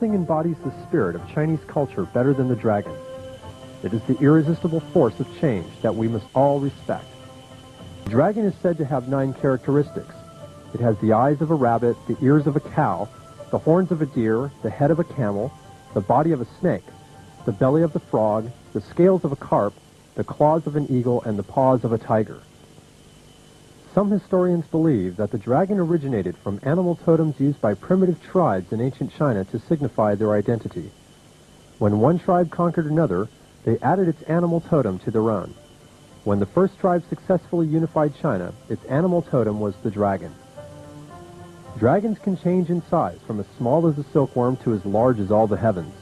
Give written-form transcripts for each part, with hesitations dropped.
Nothing embodies the spirit of Chinese culture better than the dragon. It is the irresistible force of change that we must all respect. The dragon is said to have 9 characteristics. It has the eyes of a rabbit, the ears of a cow, the horns of a deer, the head of a camel, the body of a snake, the belly of the frog, the scales of a carp, the claws of an eagle, and the paws of a tiger. Some historians believe that the dragon originated from animal totems used by primitive tribes in ancient China to signify their identity. When one tribe conquered another, they added its animal totem to their own. When the first tribe successfully unified China, its animal totem was the dragon. Dragons can change in size from as small as a silkworm to as large as all the heavens.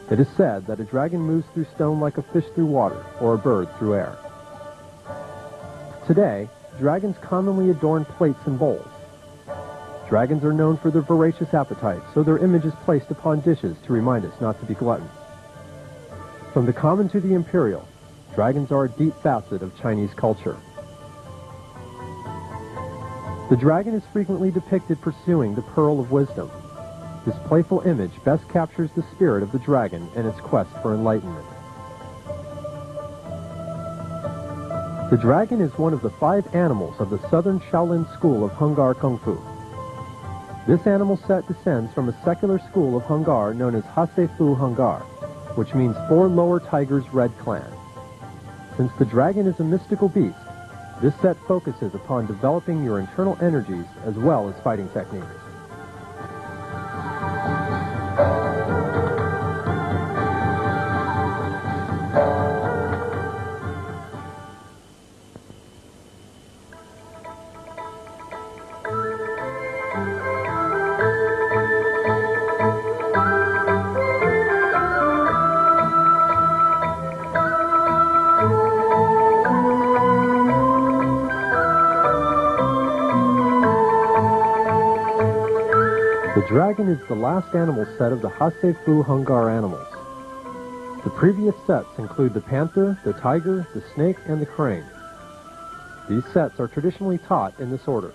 It is said that a dragon moves through stone like a fish through water, or a bird through air. Today, dragons commonly adorn plates and bowls. Dragons are known for their voracious appetite, so their image is placed upon dishes to remind us not to be gluttons. From the common to the imperial, dragons are a deep facet of Chinese culture. The dragon is frequently depicted pursuing the pearl of wisdom. This playful image best captures the spirit of the dragon and its quest for enlightenment. The dragon is one of the 5 animals of the Southern Shaolin school of Hung Gar Kung Fu. This animal set descends from a secular school of Hung Gar known as Hasei Fu Hung Gar, which means 4 lower tigers red clan. Since the dragon is a mystical beast, this set focuses upon developing your internal energies as well as fighting techniques. The dragon is the last animal set of the Hasei Fu Hung Gar animals. The previous sets include the panther, the tiger, the snake, and the crane. These sets are traditionally taught in this order.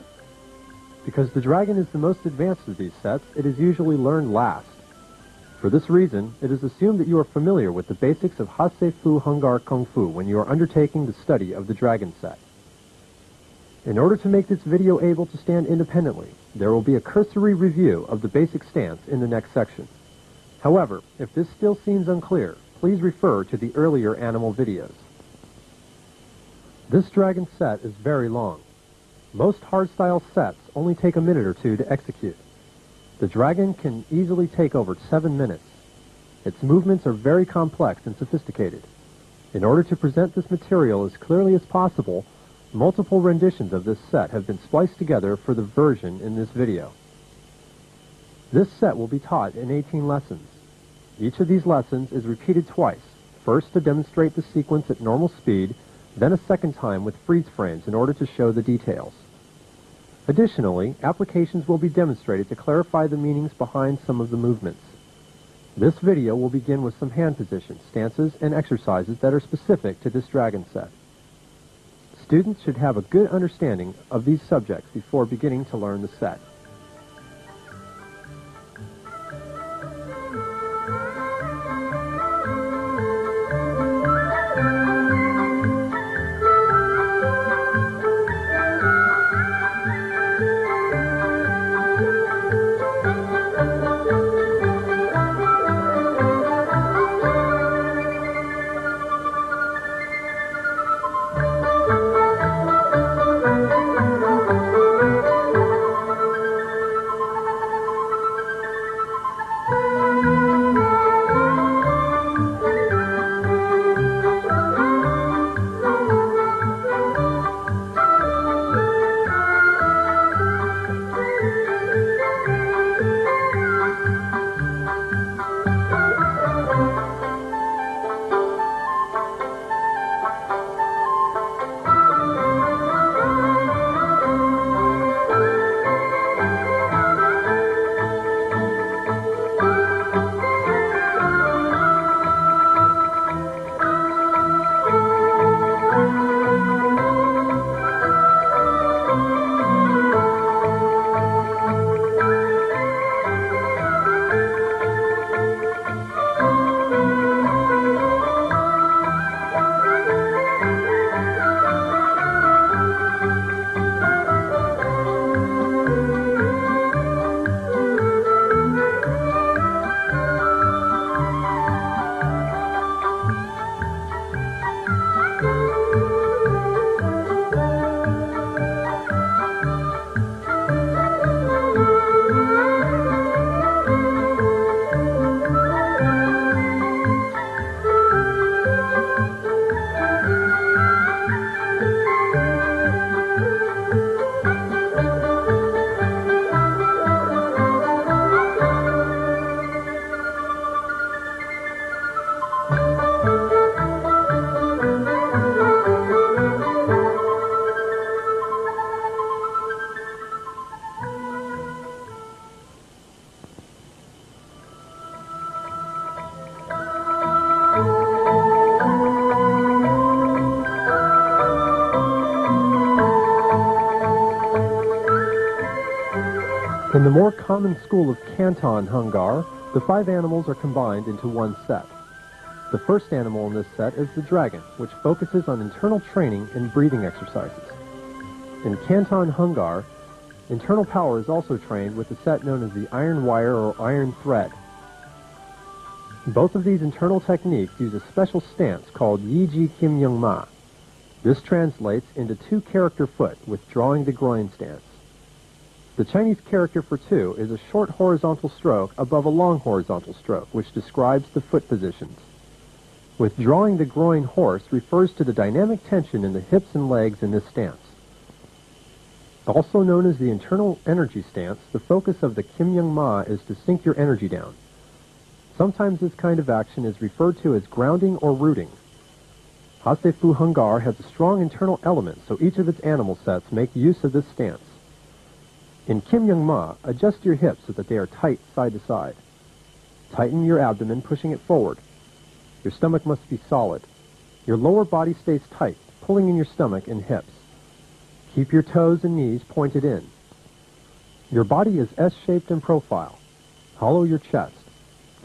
Because the dragon is the most advanced of these sets, it is usually learned last. For this reason, it is assumed that you are familiar with the basics of Hasei Fu Hung Gar Kung Fu when you are undertaking the study of the dragon set. In order to make this video able to stand independently, there will be a cursory review of the basic stance in the next section. However, if this still seems unclear, please refer to the earlier animal videos. This dragon set is very long. Most hardstyle sets only take a minute or 2 to execute. The dragon can easily take over 7 minutes. Its movements are very complex and sophisticated. In order to present this material as clearly as possible, multiple renditions of this set have been spliced together for the version in this video. This set will be taught in 18 lessons. Each of these lessons is repeated twice, first to demonstrate the sequence at normal speed, then a second time with freeze frames in order to show the details. Additionally, applications will be demonstrated to clarify the meanings behind some of the movements. This video will begin with some hand positions, stances, and exercises that are specific to this dragon set. Students should have a good understanding of these subjects before beginning to learn the set. common school of Canton Hungar, the 5 animals are combined into one set. The first animal in this set is the dragon, which focuses on internal training and breathing exercises. In Canton Hungar, internal power is also trained with the set known as the iron wire or iron thread. Both of these internal techniques use a special stance called Yiji Kim Young Ma. This translates into 2-character foot with drawing the groin stance. The Chinese character for 2 is a short horizontal stroke above a long horizontal stroke, which describes the foot positions. Withdrawing the groin horse refers to the dynamic tension in the hips and legs in this stance. Also known as the internal energy stance, the focus of the Kim Young Ma is to sink your energy down. Sometimes this kind of action is referred to as grounding or rooting. Hasefu Hungar has a strong internal element, so each of its animal sets make use of this stance. In Kim Young Ma, adjust your hips so that they are tight side to side. Tighten your abdomen, pushing it forward. Your stomach must be solid. Your lower body stays tight, pulling in your stomach and hips. Keep your toes and knees pointed in. Your body is S-shaped in profile. Hollow your chest.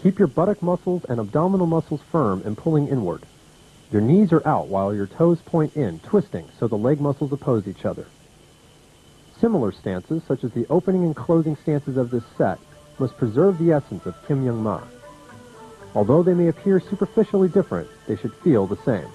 Keep your buttock muscles and abdominal muscles firm and pulling inward. Your knees are out while your toes point in, twisting so the leg muscles oppose each other. Similar stances, such as the opening and closing stances of this set, must preserve the essence of Kim Young Ma. Although they may appear superficially different, they should feel the same.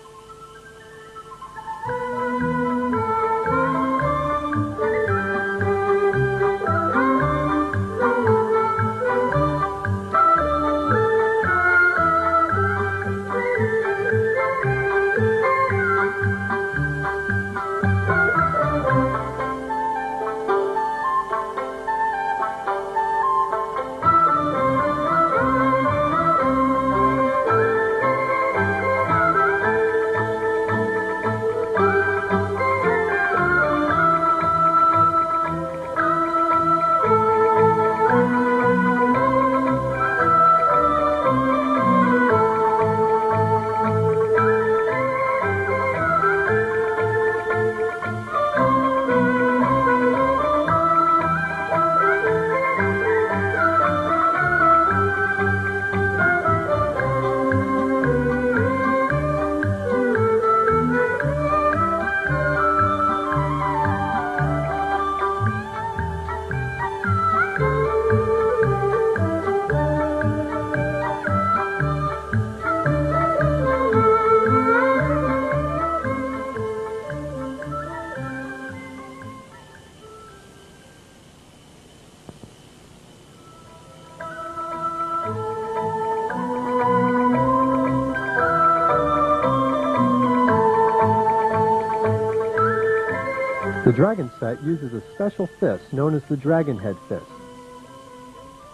The dragon set uses a special fist known as the dragon head fist.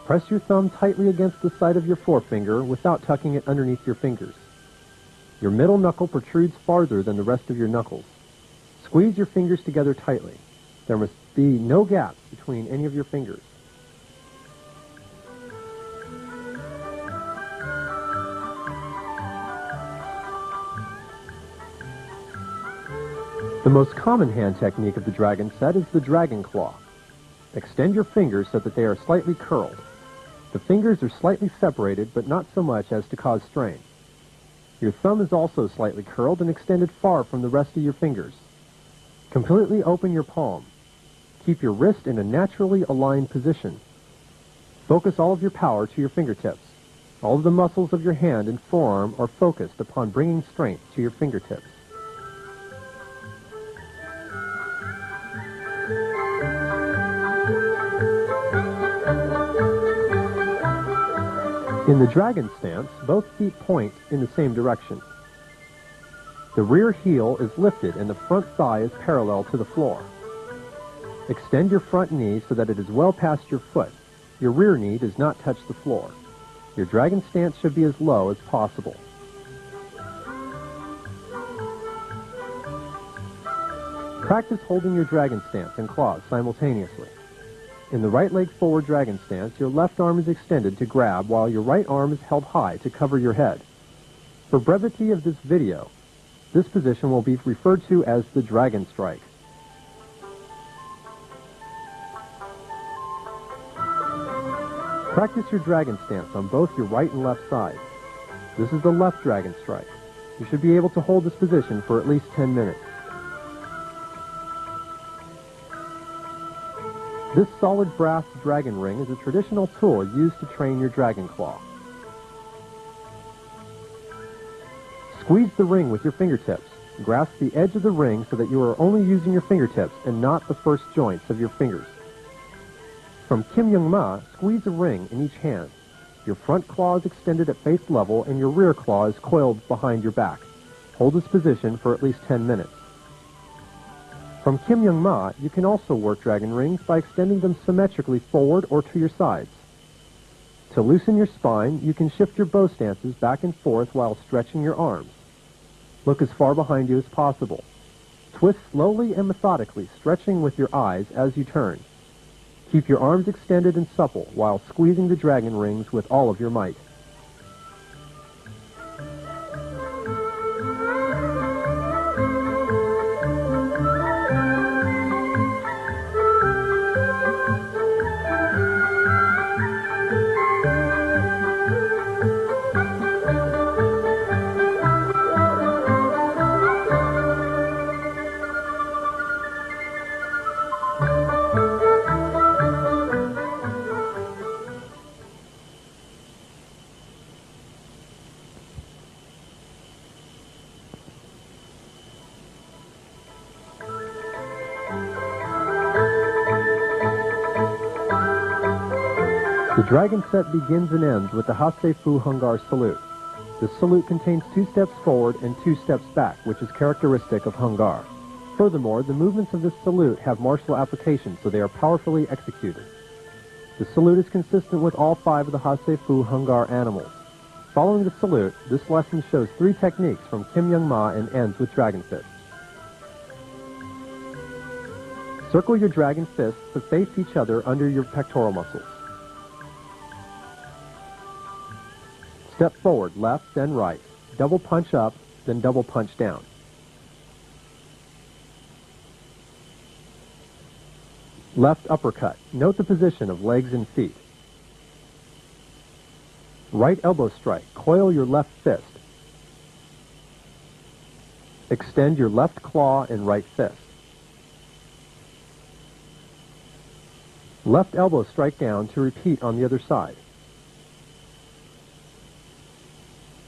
Press your thumb tightly against the side of your forefinger without tucking it underneath your fingers. Your middle knuckle protrudes farther than the rest of your knuckles. Squeeze your fingers together tightly. There must be no gaps between any of your fingers. The most common hand technique of the dragon set is the dragon claw. Extend your fingers so that they are slightly curled. The fingers are slightly separated, but not so much as to cause strain. Your thumb is also slightly curled and extended far from the rest of your fingers. Completely open your palm. Keep your wrist in a naturally aligned position. Focus all of your power to your fingertips. All of the muscles of your hand and forearm are focused upon bringing strength to your fingertips. In the dragon stance, both feet point in the same direction. The rear heel is lifted and the front thigh is parallel to the floor. Extend your front knee so that it is well past your foot. Your rear knee does not touch the floor. Your dragon stance should be as low as possible. Practice holding your dragon stance and claws simultaneously. In the right leg forward dragon stance, your left arm is extended to grab while your right arm is held high to cover your head. For brevity of this video, this position will be referred to as the dragon strike. Practice your dragon stance on both your right and left side. This is the left dragon strike. You should be able to hold this position for at least 10 minutes. This solid brass dragon ring is a traditional tool used to train your dragon claw. Squeeze the ring with your fingertips. Grasp the edge of the ring so that you are only using your fingertips and not the first joints of your fingers. From Kim Young Ma, squeeze a ring in each hand. Your front claw is extended at face level and your rear claw is coiled behind your back. Hold this position for at least 10 minutes. From Kim Young Ma, you can also work dragon rings by extending them symmetrically forward or to your sides. To loosen your spine, you can shift your bow stances back and forth while stretching your arms. Look as far behind you as possible. Twist slowly and methodically, stretching with your eyes as you turn. Keep your arms extended and supple while squeezing the dragon rings with all of your might. The dragon set begins and ends with the Hasse-Fu Hungar salute. This salute contains 2 steps forward and 2 steps back, which is characteristic of Hungar. Furthermore, the movements of this salute have martial applications, so they are powerfully executed. The salute is consistent with all 5 of the Hasse-Fu Hungar animals. Following the salute, this lesson shows 3 techniques from Kim Young Ma and ends with dragon fists. Circle your dragon fists to face each other under your pectoral muscles. Step forward, left, then right. Double punch up, then double punch down. Left uppercut. Note the position of legs and feet. Right elbow strike. Coil your left fist. Extend your left claw and right fist. Left elbow strike down to repeat on the other side.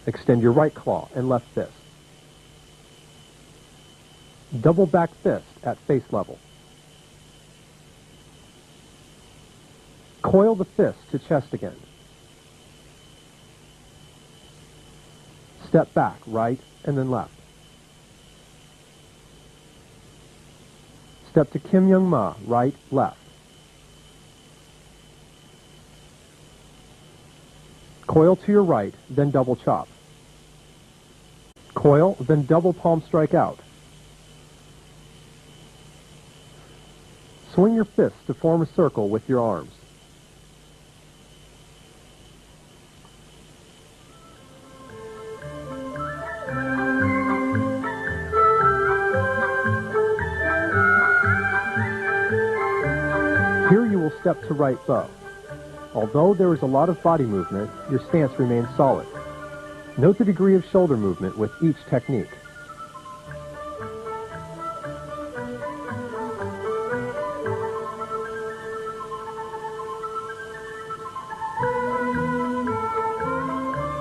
Extend your right claw and left fist. Double back fist at face level. Coil the fist to chest again. Step back, right and then left. Step to Kim Young Ma, right, left. Coil to your right, then double chop. Coil, then double palm strike out. Swing your fists to form a circle with your arms. Here you will step to right bow. Although there is a lot of body movement, your stance remains solid. Note the degree of shoulder movement with each technique.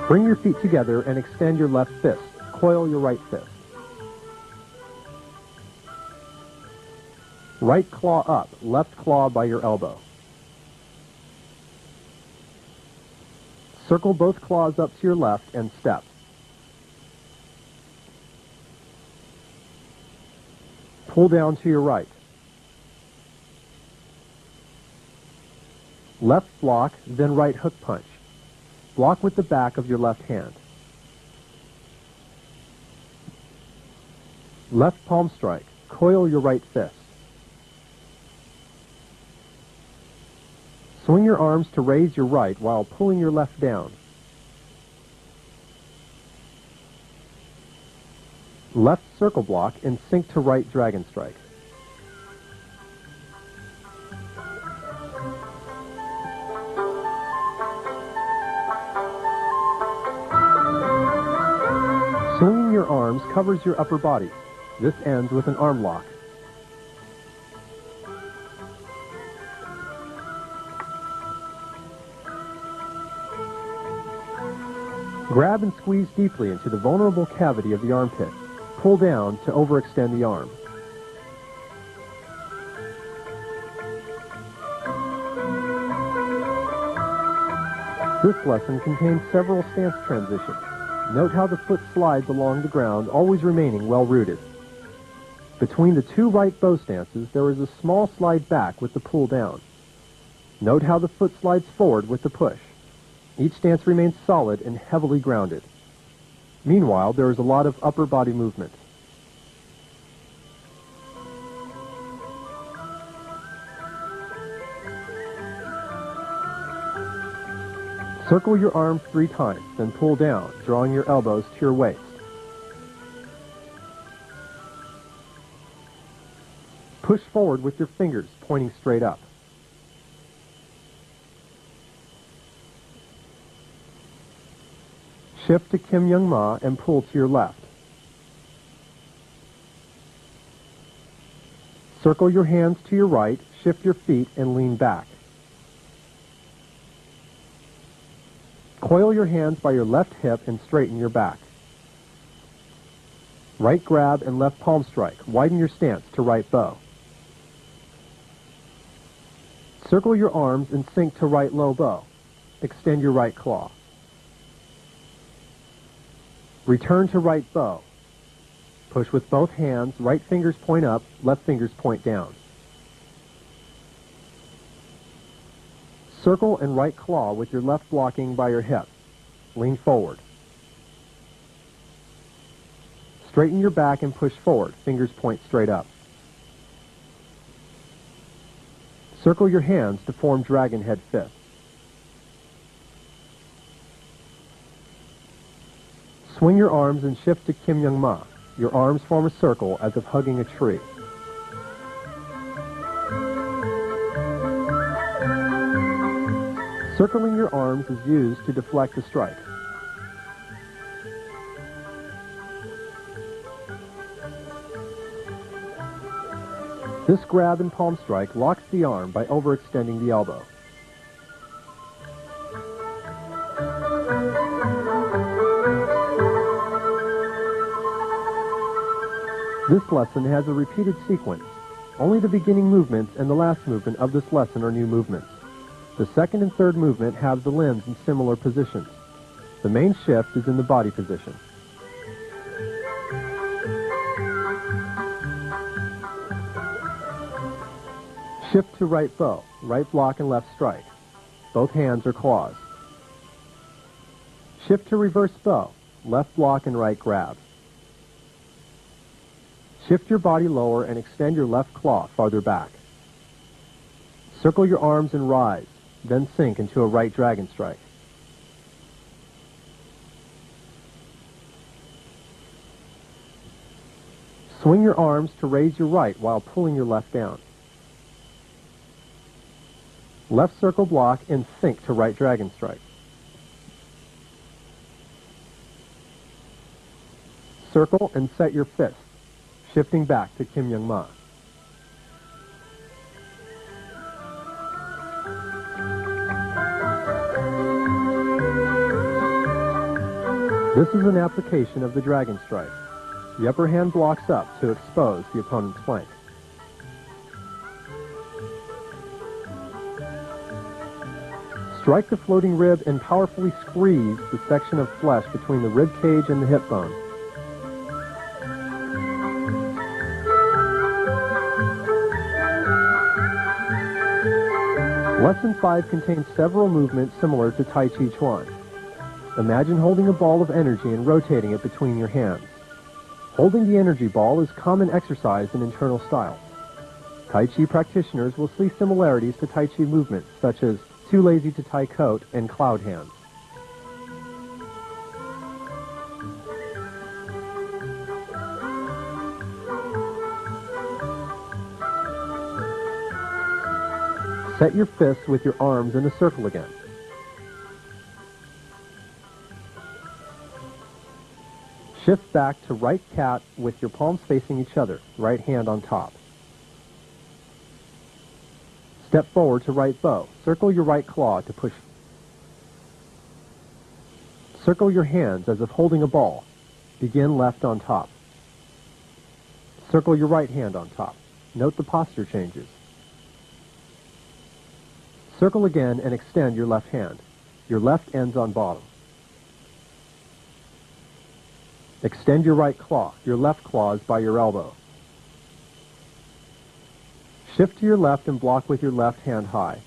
Bring your feet together and extend your left fist. Coil your right fist. Right claw up, left claw by your elbow. Circle both claws up to your left and step. Pull down to your right. Left block, then right hook punch. Block with the back of your left hand. Left palm strike. Coil your right fist. Swing your arms to raise your right while pulling your left down. Left circle block and sink to right dragon strike. Swinging your arms covers your upper body. This ends with an arm lock. Grab and squeeze deeply into the vulnerable cavity of the armpit. Pull down to overextend the arm. This lesson contains several stance transitions. Note how the foot slides along the ground, always remaining well rooted. Between the two right bow stances, there is a small slide back with the pull down. Note how the foot slides forward with the push. Each stance remains solid and heavily grounded. Meanwhile, there is a lot of upper body movement. Circle your arms 3 times, then pull down, drawing your elbows to your waist. Push forward with your fingers pointing straight up. Shift to Kim Young Ma and pull to your left. Circle your hands to your right, shift your feet, and lean back. Coil your hands by your left hip and straighten your back. Right grab and left palm strike. Widen your stance to right bow. Circle your arms and sink to right low bow. Extend your right claw. Return to right bow. Push with both hands, right fingers point up, left fingers point down. Circle and right claw with your left blocking by your hip. Lean forward. Straighten your back and push forward. Fingers point straight up. Circle your hands to form dragon head fist. Swing your arms and shift to Kim Young Ma. Your arms form a circle as if hugging a tree. Circling your arms is used to deflect a strike. This grab and palm strike locks the arm by overextending the elbow. This lesson has a repeated sequence. Only the beginning movements and the last movement of this lesson are new movements. The second and third movement have the limbs in similar positions. The main shift is in the body position. Shift to right bow, right block and left strike. Both hands are claws. Shift to reverse bow, left block and right grab. Shift your body lower and extend your left claw farther back. Circle your arms and rise, then sink into a right dragon strike. Swing your arms to raise your right while pulling your left down. Left circle block and sink to right dragon strike. Circle and set your fist, shifting back to Kim Young Ma. This is an application of the dragon strike. The upper hand blocks up to expose the opponent's flank. Strike the floating rib and powerfully squeeze the section of flesh between the rib cage and the hip bone. Lesson 5 contains several movements similar to Tai Chi Chuan. Imagine holding a ball of energy and rotating it between your hands. Holding the energy ball is common exercise in internal styles. Tai Chi practitioners will see similarities to Tai Chi movements such as too lazy to tie coat and cloud hands. Set your fists with your arms in a circle again. Shift back to right cat with your palms facing each other, right hand on top. Step forward to right bow. Circle your right claw to push. Circle your hands as if holding a ball. Begin left on top. Circle your right hand on top. Note the posture changes. Circle again and extend your left hand. Your left ends on bottom. Extend your right claw. Your left claw is by your elbow. Shift to your left and block with your left hand high.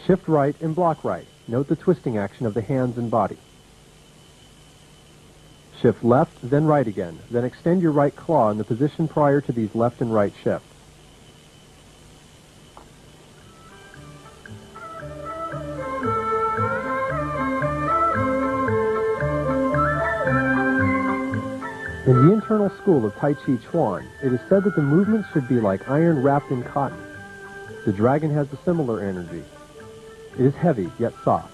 Shift right and block right. Note the twisting action of the hands and body. Shift left, then right again. Then extend your right claw in the position prior to these left and right shifts. In the internal school of Tai Chi Chuan, it is said that the movements should be like iron wrapped in cotton. The dragon has a similar energy. It is heavy, yet soft.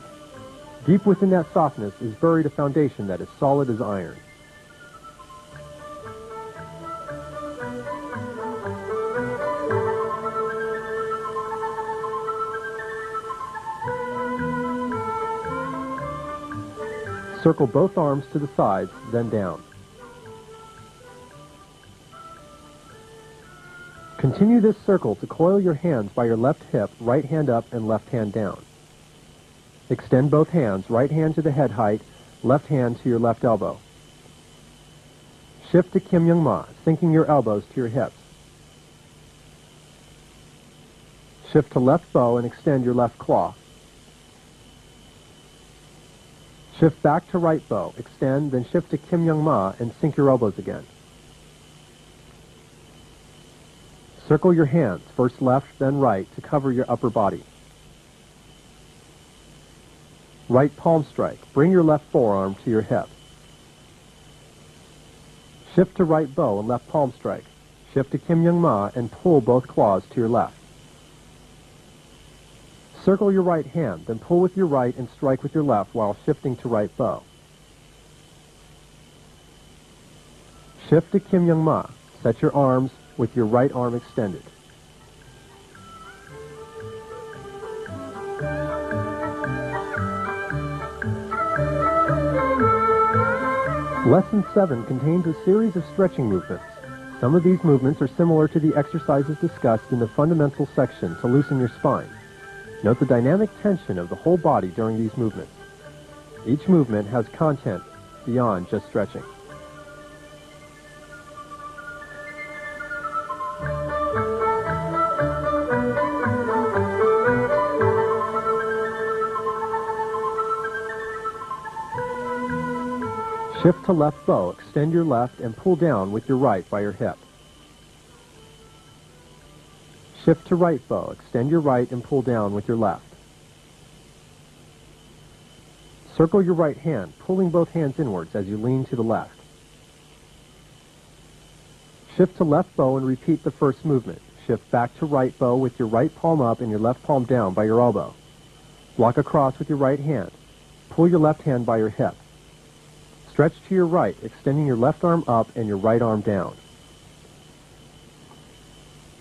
Deep within that softness is buried a foundation that is solid as iron. Circle both arms to the sides, then down. Continue this circle to coil your hands by your left hip, right hand up and left hand down. Extend both hands, right hand to the head height, left hand to your left elbow. Shift to Kim Young Ma, sinking your elbows to your hips. Shift to left bow and extend your left claw. Shift back to right bow, extend, then shift to Kim Young Ma and sink your elbows again. Circle your hands, first left, then right, to cover your upper body. Right palm strike. Bring your left forearm to your hip. Shift to right bow and left palm strike. Shift to Kim Young Ma and pull both claws to your left. Circle your right hand, then pull with your right and strike with your left while shifting to right bow. Shift to Kim Young Ma. Set your arms with your right arm extended. Lesson 7 contains a series of stretching movements. Some of these movements are similar to the exercises discussed in the fundamental section to loosen your spine. Note the dynamic tension of the whole body during these movements. Each movement has content beyond just stretching. Shift to left bow, extend your left and pull down with your right by your hip. Shift to right bow, extend your right and pull down with your left. Circle your right hand, pulling both hands inwards as you lean to the left. Shift to left bow and repeat the first movement. Shift back to right bow with your right palm up and your left palm down by your elbow. Block across with your right hand. Pull your left hand by your hip. Stretch to your right, extending your left arm up and your right arm down.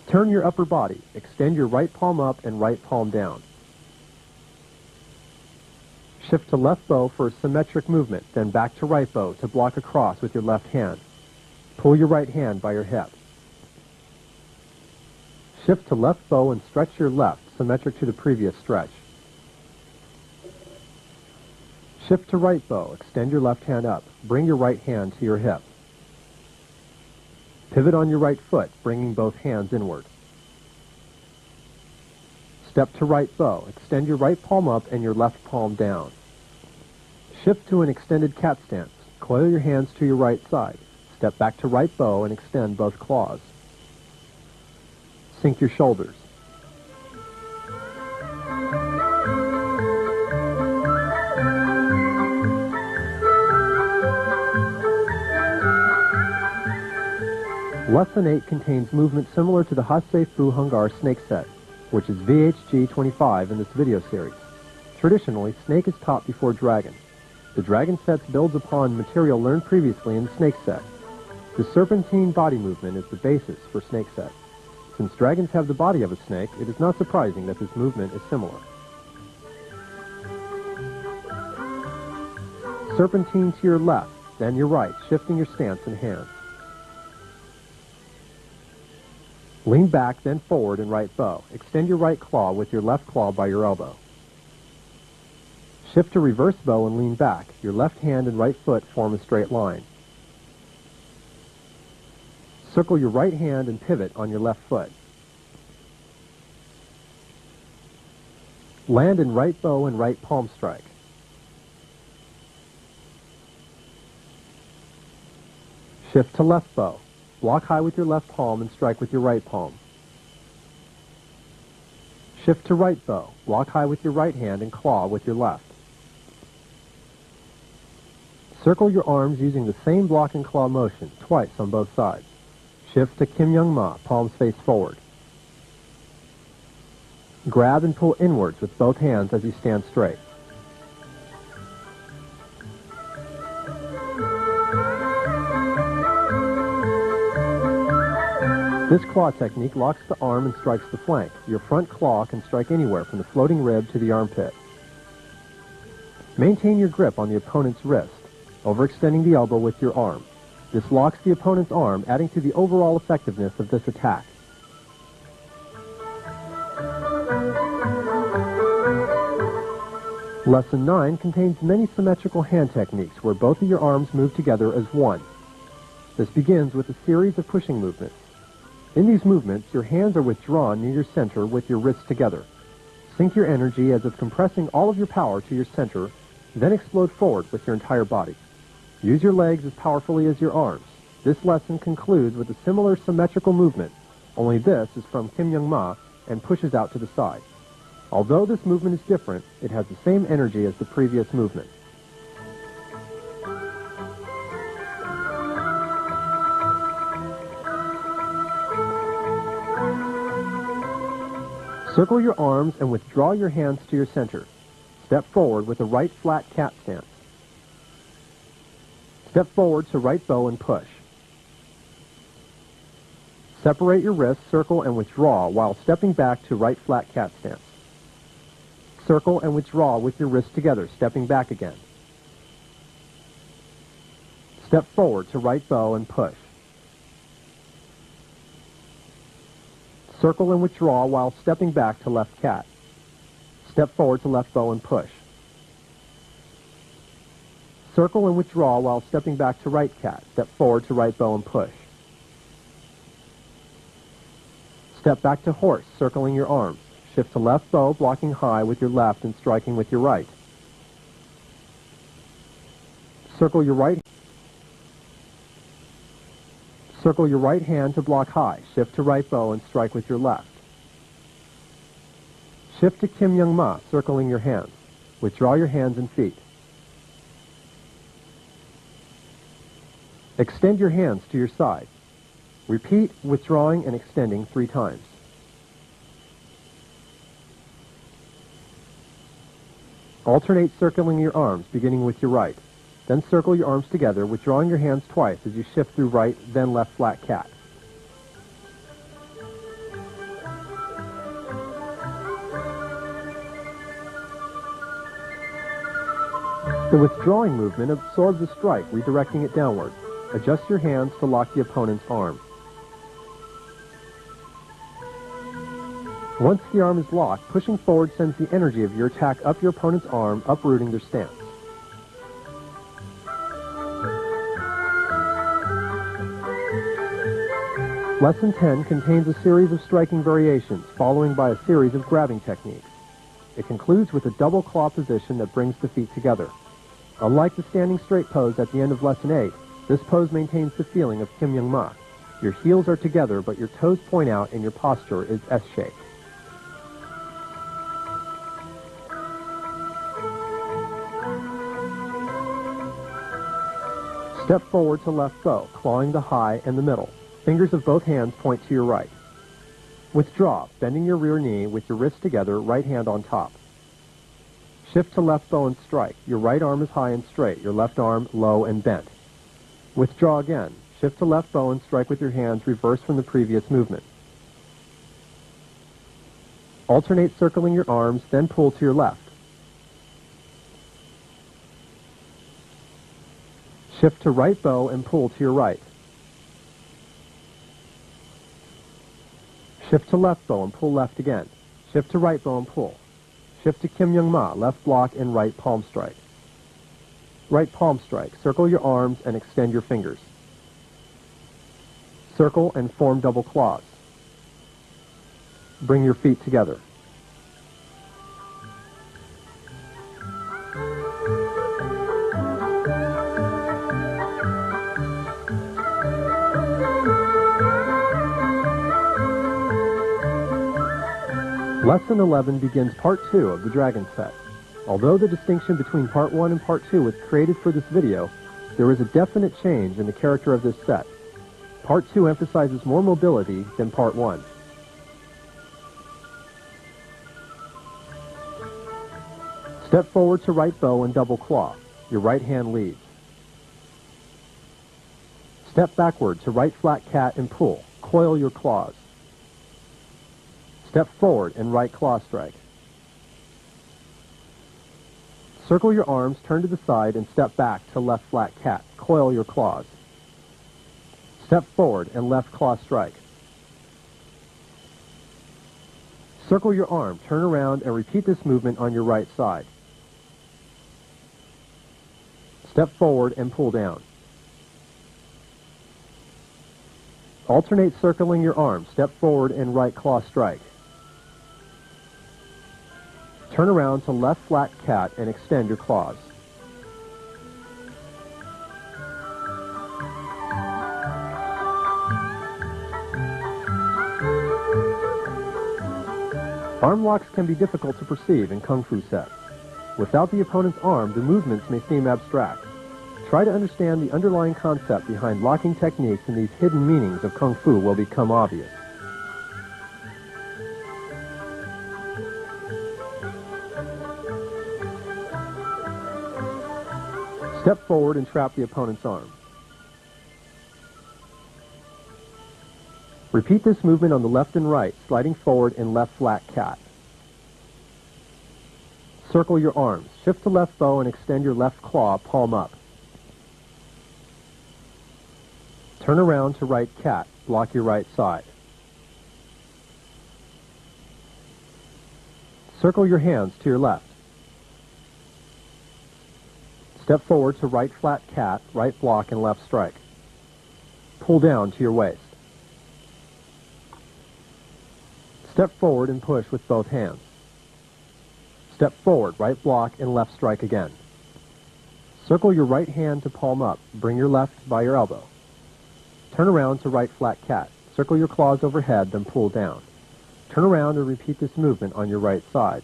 Turn your upper body. Extend your right palm up and right palm down. Shift to left bow for a symmetric movement, then back to right bow to block across with your left hand. Pull your right hand by your hip. Shift to left bow and stretch your left, symmetric to the previous stretch. Shift to right bow, extend your left hand up, bring your right hand to your hip. Pivot on your right foot, bringing both hands inward. Step to right bow, extend your right palm up and your left palm down. Shift to an extended cat stance, coil your hands to your right side. Step back to right bow and extend both claws. Sink your shoulders. Lesson 8 contains movement similar to the Hasse Fu Hungar snake set, which is VHG 25 in this video series. Traditionally, snake is taught before dragon. The dragon set builds upon material learned previously in the snake set. The serpentine body movement is the basis for snake set. Since dragons have the body of a snake, it is not surprising that this movement is similar. Serpentine to your left, then your right, shifting your stance and hands. Lean back, then forward and right bow. Extend your right claw with your left claw by your elbow. Shift to reverse bow and lean back. Your left hand and right foot form a straight line. Circle your right hand and pivot on your left foot. Land in right bow and right palm strike. Shift to left bow. Block high with your left palm and strike with your right palm. Shift to right bow. Block high with your right hand and claw with your left. Circle your arms using the same block and claw motion, twice on both sides. Shift to Kim Young Ma, palms face forward. Grab and pull inwards with both hands as you stand straight. This claw technique locks the arm and strikes the flank. Your front claw can strike anywhere from the floating rib to the armpit. Maintain your grip on the opponent's wrist, overextending the elbow with your arm. This locks the opponent's arm, adding to the overall effectiveness of this attack. Lesson 9 contains many symmetrical hand techniques where both of your arms move together as one. This begins with a series of pushing movements. In these movements, your hands are withdrawn near your center with your wrists together. Sink your energy as if compressing all of your power to your center, then explode forward with your entire body. Use your legs as powerfully as your arms. This lesson concludes with a similar symmetrical movement, only this is from Kim Young Ma and pushes out to the side. Although this movement is different, it has the same energy as the previous movement. Circle your arms and withdraw your hands to your center. Step forward with a right flat cat stance. Step forward to right bow and push. Separate your wrists, circle and withdraw while stepping back to right flat cat stance. Circle and withdraw with your wrists together, stepping back again. Step forward to right bow and push. Circle and withdraw while stepping back to left cat. Step forward to left bow and push. Circle and withdraw while stepping back to right cat. Step forward to right bow and push. Step back to horse, circling your arms. Shift to left bow, blocking high with your left and striking with your right. Circle your right hand to block high. Shift to right bow and strike with your left. Shift to Kim Young Ma, circling your hands. Withdraw your hands and feet. Extend your hands to your side. Repeat withdrawing and extending 3 times. Alternate circling your arms, beginning with your right. Then circle your arms together, withdrawing your hands twice as you shift through right, then left flat cat. The withdrawing movement absorbs the strike, redirecting it downward. Adjust your hands to lock the opponent's arm. Once the arm is locked, pushing forward sends the energy of your attack up your opponent's arm, uprooting their stance. Lesson 10 contains a series of striking variations, following by a series of grabbing techniques. It concludes with a double claw position that brings the feet together. Unlike the standing straight pose at the end of Lesson 8, this pose maintains the feeling of Kim Young Ma. Your heels are together, but your toes point out and your posture is S-shaped. Step forward to left bow, clawing the high and the middle. Fingers of both hands point to your right. Withdraw, bending your rear knee with your wrists together, right hand on top. Shift to left bow and strike. Your right arm is high and straight, your left arm low and bent. Withdraw again. Shift to left bow and strike with your hands reversed from the previous movement. Alternate circling your arms, then pull to your left. Shift to right bow and pull to your right. Shift to left bow and pull left again. Shift to right bow and pull. Shift to Kim Young Ma, left block and right palm strike. Right palm strike. Circle your arms and extend your fingers. Circle and form double claws. Bring your feet together. Lesson 11 begins Part 2 of the Dragon set. Although the distinction between Part 1 and Part 2 was created for this video, there is a definite change in the character of this set. Part 2 emphasizes more mobility than Part 1. Step forward to right bow and double claw. Your right hand leads. Step backward to right flat cat and pull. Coil your claws. Step forward and right claw strike. Circle your arms, turn to the side, and step back to left flat cat. Coil your claws. Step forward and left claw strike. Circle your arm, turn around, and repeat this movement on your right side. Step forward and pull down. Alternate circling your arms. Step forward and right claw strike. Turn around to left flat cat and extend your claws. Arm locks can be difficult to perceive in Kung Fu sets. Without the opponent's arm, the movements may seem abstract. Try to understand the underlying concept behind locking techniques, and these hidden meanings of Kung Fu will become obvious. Step forward and trap the opponent's arm. Repeat this movement on the left and right, sliding forward in left flat cat. Circle your arms. Shift to left bow and extend your left claw, palm up. Turn around to right cat. Block your right side. Circle your hands to your left. Step forward to right flat cat, right block, and left strike. Pull down to your waist. Step forward and push with both hands. Step forward, right block, and left strike again. Circle your right hand to palm up. Bring your left by your elbow. Turn around to right flat cat. Circle your claws overhead, then pull down. Turn around and repeat this movement on your right side.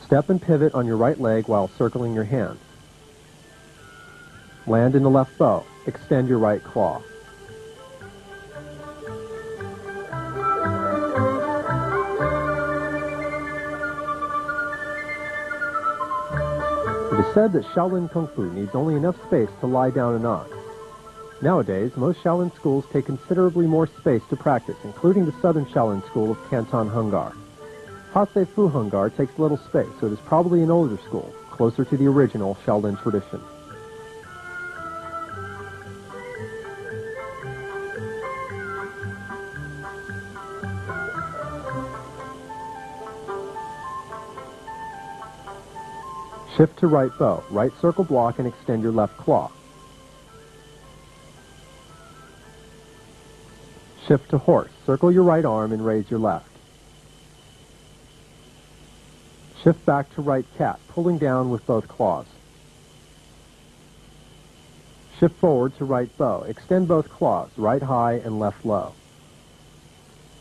Step and pivot on your right leg while circling your hand. Land in the left bow. Extend your right claw. It is said that Shaolin Kung Fu needs only enough space to lie down and on. Nowadays, most Shaolin schools take considerably more space to practice, including the Southern Shaolin School of Canton Hungar. Hasei Fu Hungar takes little space, so it is probably an older school, closer to the original Shaolin tradition. Shift to right bow, right circle block, and extend your left claw. Shift to horse, circle your right arm and raise your left. Shift back to right cat, pulling down with both claws. Shift forward to right bow, extend both claws, right high and left low.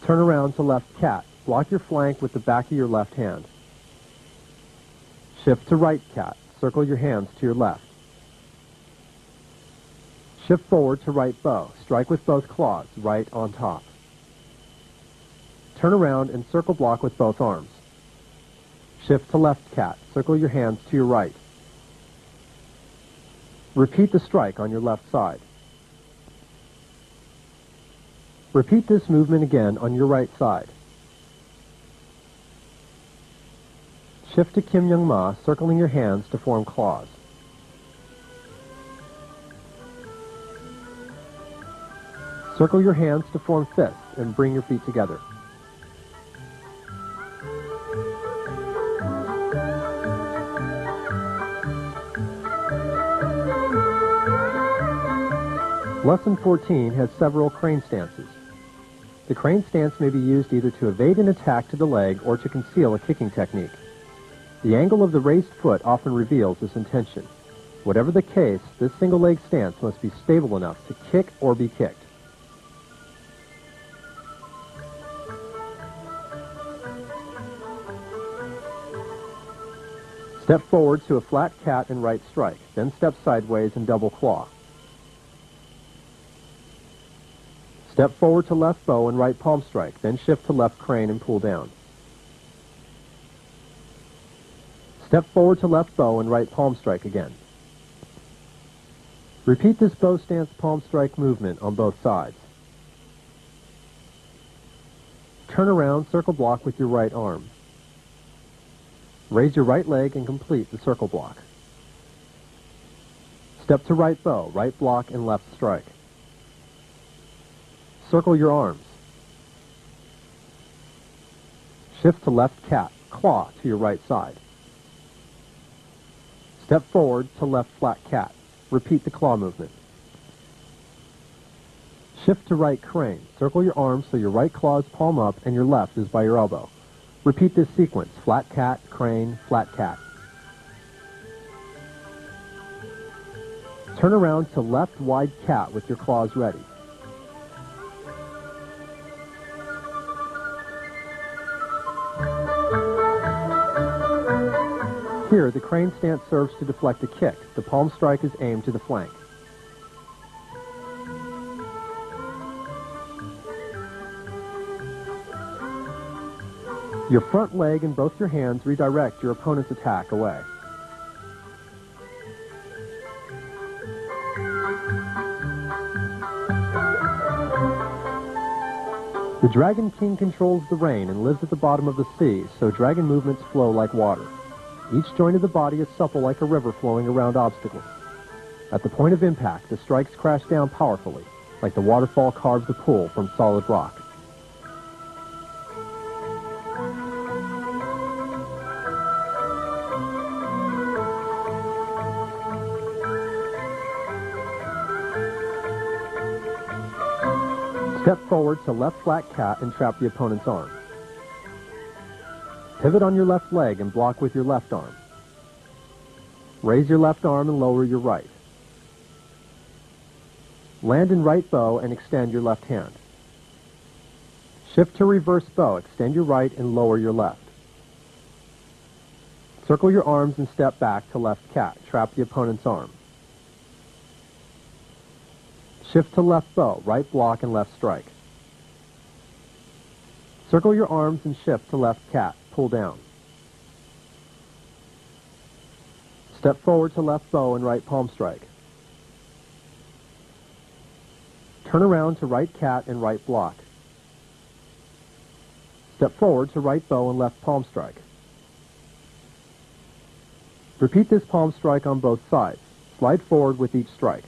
Turn around to left cat, block your flank with the back of your left hand. Shift to right cat, circle your hands to your left. Shift forward to right bow, strike with both claws, right on top. Turn around and circle block with both arms. Shift to left cat. Circle your hands to your right. Repeat the strike on your left side. Repeat this movement again on your right side. Shift to Kim Young Ma, circling your hands to form claws. Circle your hands to form fists and bring your feet together. Lesson 14 has several crane stances. The crane stance may be used either to evade an attack to the leg or to conceal a kicking technique. The angle of the raised foot often reveals this intention. Whatever the case, this single leg stance must be stable enough to kick or be kicked. Step forward to a flat cat and right strike, then step sideways and double claw. Step forward to left bow and right palm strike, then shift to left crane and pull down. Step forward to left bow and right palm strike again. Repeat this bow stance palm strike movement on both sides. Turn around, circle block with your right arm. Raise your right leg and complete the circle block. Step to right bow, right block and left strike. Circle your arms. Shift to left cat, claw to your right side. Step forward to left flat cat. Repeat the claw movement. Shift to right crane. Circle your arms so your right claw is palm up and your left is by your elbow. Repeat this sequence, flat cat, crane, flat cat. Turn around to left wide cat with your claws ready. Here, the crane stance serves to deflect a kick. The palm strike is aimed to the flank. Your front leg and both your hands redirect your opponent's attack away. The Dragon King controls the rain and lives at the bottom of the sea, so dragon movements flow like water. Each joint of the body is supple like a river flowing around obstacles. At the point of impact, the strikes crash down powerfully, like the waterfall carves a pool from solid rock. Step forward to left flat cat and trap the opponent's arm. Pivot on your left leg and block with your left arm. Raise your left arm and lower your right. Land in right bow and extend your left hand. Shift to reverse bow, extend your right and lower your left. Circle your arms and step back to left cat. Trap the opponent's arm. Shift to left bow, right block and left strike. Circle your arms and shift to left cat. Pull down. Step forward to left bow and right palm strike. Turn around to right cat and right block. Step forward to right bow and left palm strike. Repeat this palm strike on both sides. Slide forward with each strike.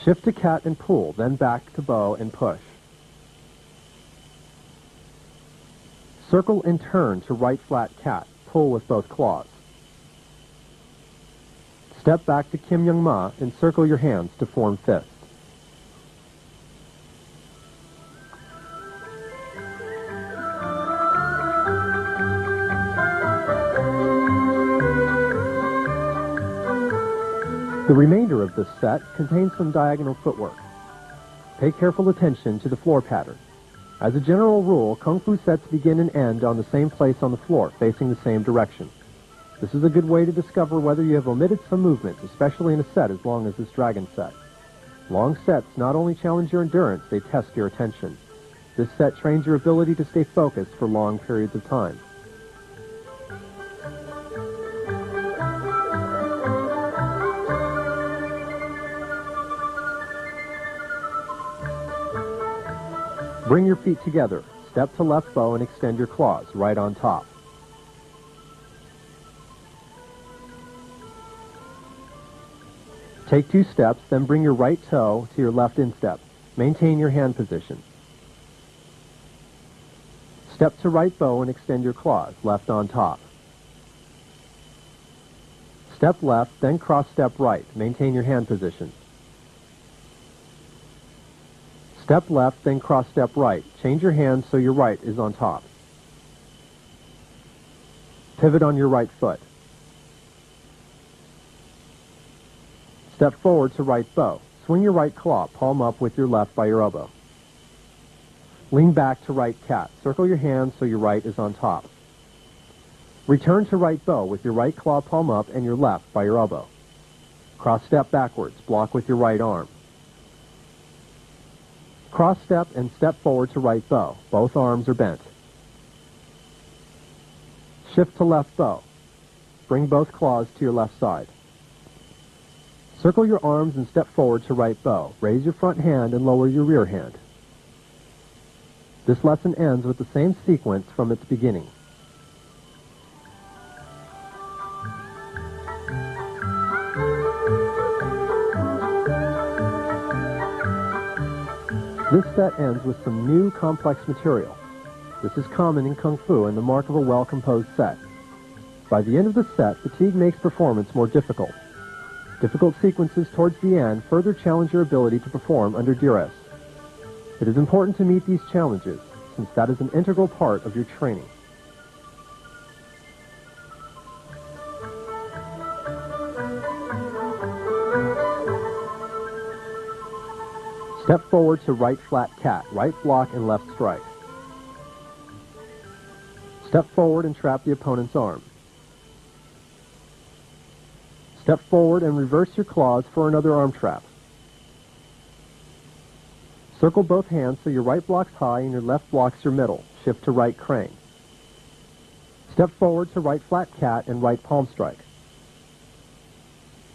Shift to cat and pull, then back to bow and push. Circle and turn to right flat cat. Pull with both claws. Step back to Kim Young Ma and circle your hands to form fist. The remainder of this set contains some diagonal footwork. Pay careful attention to the floor pattern. As a general rule, Kung Fu sets begin and end on the same place on the floor, facing the same direction. This is a good way to discover whether you have omitted some movements, especially in a set as long as this dragon set. Long sets not only challenge your endurance, they test your attention. This set trains your ability to stay focused for long periods of time. Bring your feet together. Step to left bow and extend your claws right on top. Take 2 steps, then bring your right toe to your left instep. Maintain your hand position. Step to right bow and extend your claws, left on top. Step left, then cross step right. Maintain your hand position. Step left, then cross step right. Change your hand so your right is on top. Pivot on your right foot. Step forward to right bow. Swing your right claw, palm up with your left by your elbow. Lean back to right cat. Circle your hand so your right is on top. Return to right bow with your right claw palm up and your left by your elbow. Cross step backwards. Block with your right arm. Cross step and step forward to right bow. Both arms are bent. Shift to left bow. Bring both claws to your left side. Circle your arms and step forward to right bow. Raise your front hand and lower your rear hand. This lesson ends with the same sequence from its beginning. This set ends with some new complex material. This is common in Kung Fu and the mark of a well-composed set. By the end of the set, fatigue makes performance more difficult. Difficult sequences towards the end further challenge your ability to perform under duress. It is important to meet these challenges, since that is an integral part of your training. Step forward to right flat cat, right block and left strike. Step forward and trap the opponent's arm. Step forward and reverse your claws for another arm trap. Circle both hands so your right blocks high and your left blocks your middle. Shift to right crane. Step forward to right flat cat and right palm strike.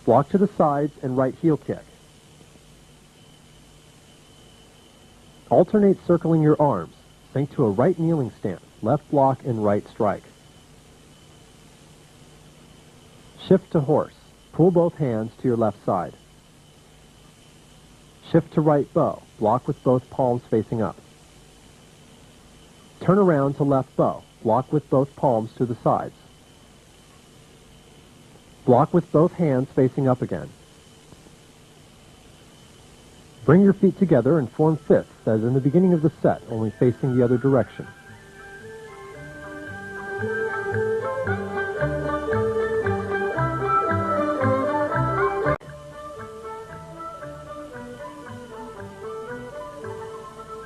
Block to the sides and right heel kick. Alternate circling your arms. Sink to a right kneeling stance, left block and right strike. Shift to horse. Pull both hands to your left side. Shift to right bow. Block with both palms facing up. Turn around to left bow. Block with both palms to the sides. Block with both hands facing up again. Bring your feet together and form fists as in the beginning of the set, only facing the other direction.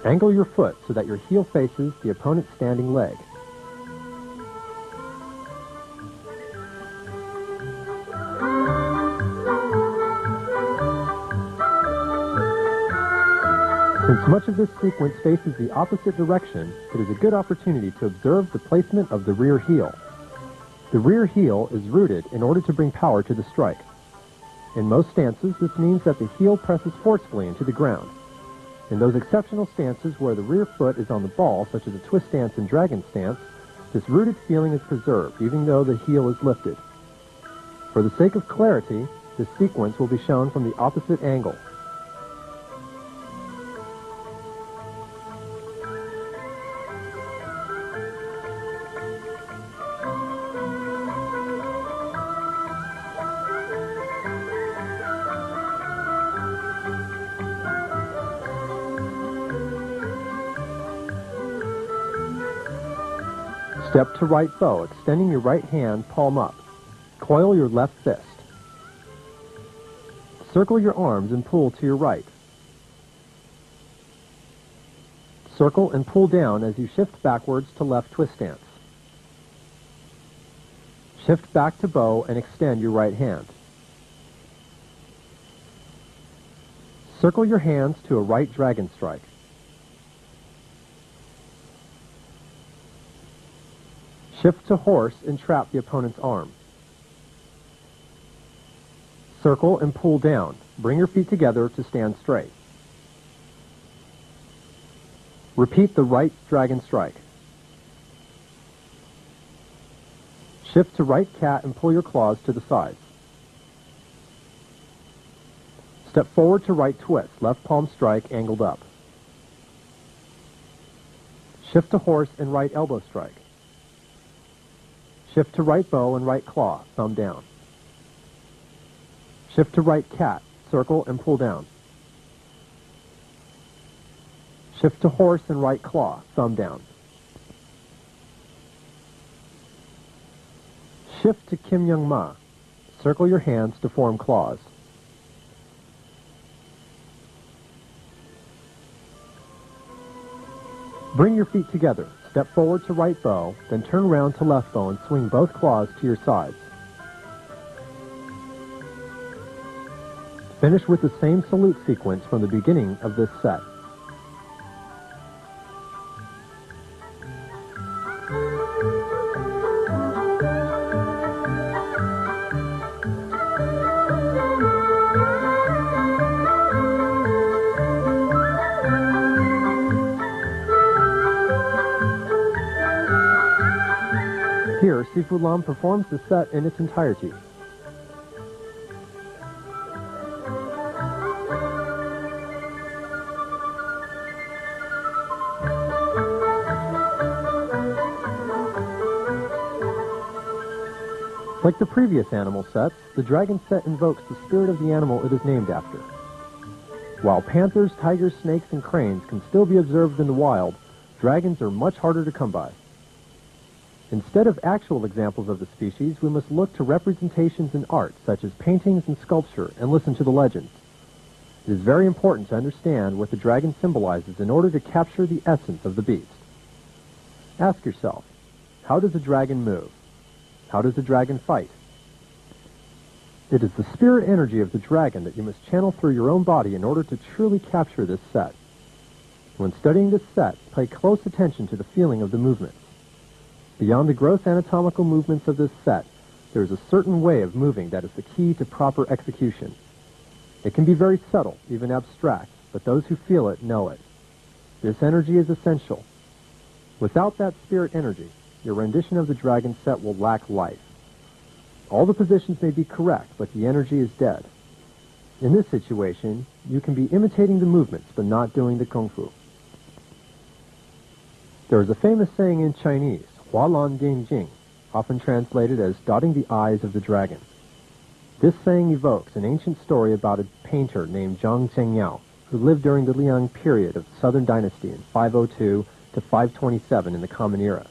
Angle your foot so that your heel faces the opponent's standing leg. Since much of this sequence faces the opposite direction, it is a good opportunity to observe the placement of the rear heel. The rear heel is rooted in order to bring power to the strike. In most stances, this means that the heel presses forcefully into the ground. In those exceptional stances where the rear foot is on the ball, such as a twist stance and dragon stance, this rooted feeling is preserved, even though the heel is lifted. For the sake of clarity, this sequence will be shown from the opposite angle. Step to right bow, extending your right hand palm up. Coil your left fist. Circle your arms and pull to your right. Circle and pull down as you shift backwards to left twist stance. Shift back to bow and extend your right hand. Circle your hands to a right dragon strike. Shift to horse and trap the opponent's arm. Circle and pull down. Bring your feet together to stand straight. Repeat the right dragon strike. Shift to right cat and pull your claws to the sides. Step forward to right twist, left palm strike, angled up. Shift to horse and right elbow strike. Shift to right bow and right claw, thumb down. Shift to right cat, circle and pull down. Shift to horse and right claw, thumb down. Shift to Kim Young Ma. Circle your hands to form claws. Bring your feet together. Step forward to right bow, then turn round to left bow and swing both claws to your sides. Finish with the same salute sequence from the beginning of this set. Here, Sifu Lam performs the set in its entirety. Like the previous animal sets, the dragon set invokes the spirit of the animal it is named after. While panthers, tigers, snakes, and cranes can still be observed in the wild, dragons are much harder to come by. Instead of actual examples of the species, we must look to representations in art, such as paintings and sculpture, and listen to the legends. It is very important to understand what the dragon symbolizes in order to capture the essence of the beast. Ask yourself, how does a dragon move? How does a dragon fight? It is the spirit energy of the dragon that you must channel through your own body in order to truly capture this set. When studying this set, pay close attention to the feeling of the movements. Beyond the gross anatomical movements of this set, there is a certain way of moving that is the key to proper execution. It can be very subtle, even abstract, but those who feel it know it. This energy is essential. Without that spirit energy, your rendition of the dragon set will lack life. All the positions may be correct, but the energy is dead. In this situation, you can be imitating the movements, but not doing the kung fu. There is a famous saying in Chinese, Hua Lan Dian Jing, often translated as dotting the I's of the dragon. This saying evokes an ancient story about a painter named Zhang Zhengyao, who lived during the Liang period of the Southern Dynasty in 502 to 527 in the Common Era.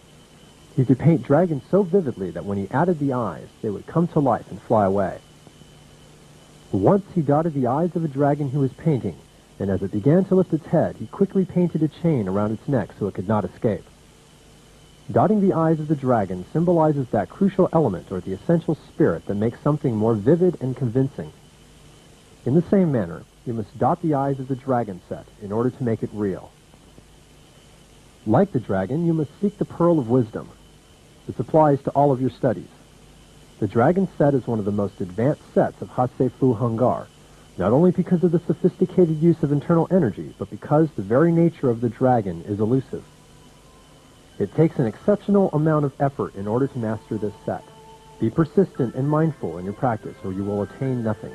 He could paint dragons so vividly that when he added the eyes, they would come to life and fly away. Once he dotted the eyes of a dragon he was painting, and as it began to lift its head, he quickly painted a chain around its neck so it could not escape. Dotting the eyes of the dragon symbolizes that crucial element or the essential spirit that makes something more vivid and convincing. In the same manner, you must dot the eyes of the dragon set in order to make it real. Like the dragon, you must seek the pearl of wisdom. This applies to all of your studies. The dragon set is one of the most advanced sets of Hasefu Hangar, not only because of the sophisticated use of internal energy, but because the very nature of the dragon is elusive. It takes an exceptional amount of effort in order to master this set. Be persistent and mindful in your practice, or you will attain nothing.